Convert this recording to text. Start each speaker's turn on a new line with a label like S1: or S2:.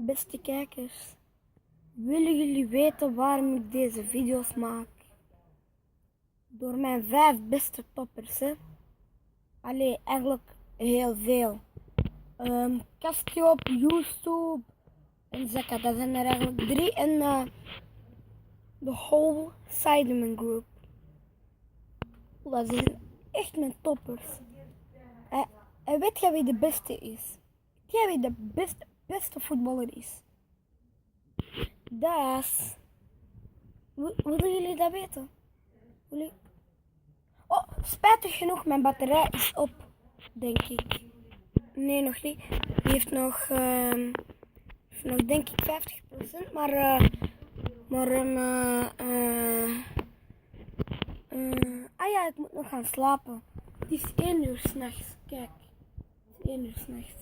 S1: Beste kijkers, willen jullie weten waarom ik deze video's maak? Door mijn 5 beste toppers, hè? Allee, eigenlijk heel veel. Castio op YouTube en Zekka, dat zijn er eigenlijk 3 en de whole Sidemen Group. Dat zijn echt mijn toppers. En weet jij wie de beste is? Weet jij wie de beste voetballer is? Dat is... Willen jullie dat weten? Oh, spijtig genoeg, mijn batterij is op, denk ik. Nee, nog niet. Die heeft nog denk ik 50%, ah ja, ik moet nog gaan slapen. Het is 1 uur s'nachts, kijk. Het is 1 uur s'nachts.